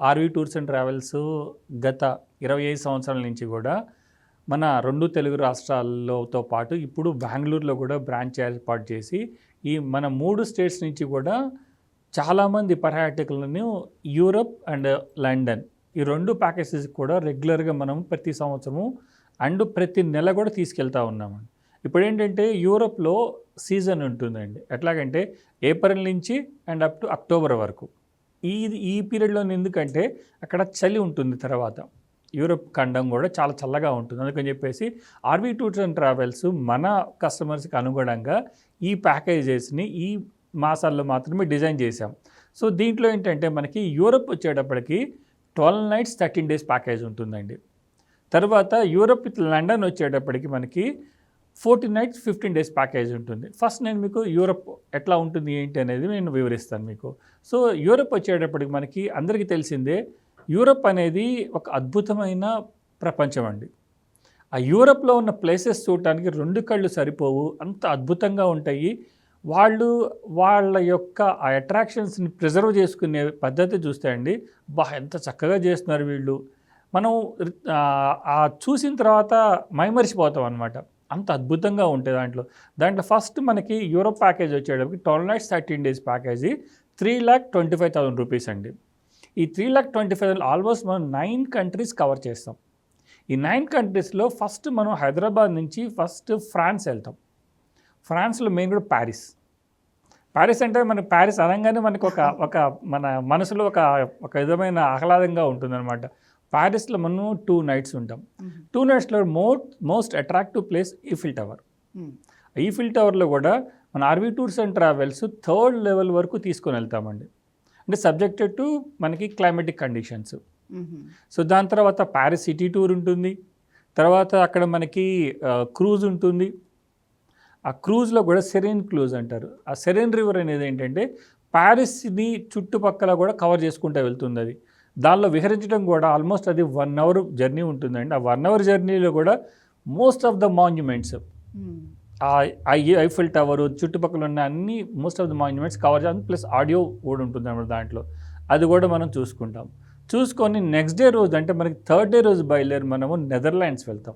RV Tours and travels గత 25 సంవత్సరాల నుంచి కూడా మన 2 తెలుగు రాష్ట్రాలతో పాటు ఇప్పుడు బెంగళూరులో కూడా బ్రాంచ్ ఏర్పాటు చేసి ఈ మన 3 స్టేట్స్ నుంచి కూడా చాలామంది పర్యాటకులను యూరప్ అండ్ లండన్ ఈ 2 ప్యాకేజెస్ కూడా రెగ్యులర్గా మనం ప్రతి సంవత్సరము అండ్ ప్రతి నెల కూడా తీసుకెళ్తూ ఉన్నామండి. ఇప్పుడు ఏంటంటే యూరప్లో సీజన్ ఉంటుందండి. ఎట్లాగంటే ఏప్రిల్ నుంచి అండ్ అప్ టు అక్టోబర్ వరకు ఈ పీరియడ్లో ఎందుకంటే అక్కడ చలి ఉంటుంది. తర్వాత యూరప్ ఖండం కూడా చాలా చల్లగా ఉంటుంది. అందుకని చెప్పేసి ఆర్వి టూర్స్ అండ్ ట్రావెల్స్ మన కస్టమర్స్కి అనుగుణంగా ఈ ప్యాకేజెస్ని ఈ మాసాల్లో మాత్రమే డిజైన్ చేశాం. సో దీంట్లో ఏంటంటే మనకి యూరప్ వచ్చేటప్పటికి 12 nights 13 days ప్యాకేజ్ ఉంటుందండి. తర్వాత యూరప్ విత్ లండన్ వచ్చేటప్పటికి మనకి 14 nights 15 days ప్యాకేజ్ ఉంటుంది. ఫస్ట్ నేను మీకు యూరప్ ఎట్లా ఉంటుంది ఏంటి అనేది నేను వివరిస్తాను మీకు. సో యూరప్ వచ్చేటప్పటికి మనకి అందరికీ తెలిసిందే, యూరప్ అనేది ఒక అద్భుతమైన ప్రపంచం అండి. ఆ యూరప్లో ఉన్న ప్లేసెస్ చూడటానికి 2 కళ్ళు సరిపోవు, అంత అద్భుతంగా ఉంటాయి. వాళ్ళ యొక్క ఆ అట్రాక్షన్స్ని ప్రిజర్వ్ చేసుకునే పద్ధతి చూస్తే అండి, ఎంత చక్కగా చేస్తున్నారు వీళ్ళు. మనం చూసిన తర్వాత మైమరిచిపోతాం అనమాట. అంత అద్భుతంగా ఉంటుంది దాంట్లో ఫస్ట్ మనకి యూరోప్ ప్యాకేజ్ వచ్చేటప్పటికి 12 nights 13 days ప్యాకేజీ 3,25,000 రూపీస్ అండి. ఈ 3,25,000 ఆల్మోస్ట్ మనం 9 countries కవర్ చేస్తాం. ఈ 9 countriesలో ఫస్ట్ మనం హైదరాబాద్ నుంచి ఫస్ట్ ఫ్రాన్స్ వెళ్తాం. ఫ్రాన్స్లో మెయిన్ కూడా ప్యారిస్ అంటే మనకి ప్యారిస్ అనగానే మనకు ఒక మన మనసులో ఒక విధమైన ఆహ్లాదంగా ఉంటుందన్నమాట. ప్యారిస్లో మనం 2 nights ఉంటాం. 2 nightsలో most attractive place Eiffel Tower. Eiffel టవర్లో కూడా మన RV Tours and Travels 3rd level వరకు తీసుకొని వెళ్తామండి. అంటే సబ్జెక్టెడ్ టు మనకి క్లైమేటిక్ కండిషన్స్. సో దాని తర్వాత ప్యారిస్ సిటీ టూర్ ఉంటుంది. తర్వాత అక్కడ మనకి క్రూజ్ ఉంటుంది. ఆ క్రూజ్లో కూడా సెరెన్ క్రూజ్ అంటారు. ఆ సెరెన్ రివర్ అనేది ఏంటంటే ప్యారిస్ని చుట్టుపక్కల కూడా కవర్ చేసుకుంటూ వెళ్తుంది. అది దానిలో విహరించడం కూడా ఆల్మోస్ట్ అది 1 hour జర్నీ ఉంటుందండి. ఆ 1 hour జర్నీలో కూడా most of the monuments, Eiffel tower చుట్టుపక్కల ఉన్న అన్ని most of the monuments cover చేయాలి. ప్లస్ ఆడియో కూడా ఉంటుంది అన్నమాట దాంట్లో. అది కూడా మనం చూసుకొని నెక్స్ట్ డే రోజు అంటే మనకి 3rd day రోజు బయలుదేరి మనము నెదర్లాండ్స్ వెళ్తాం.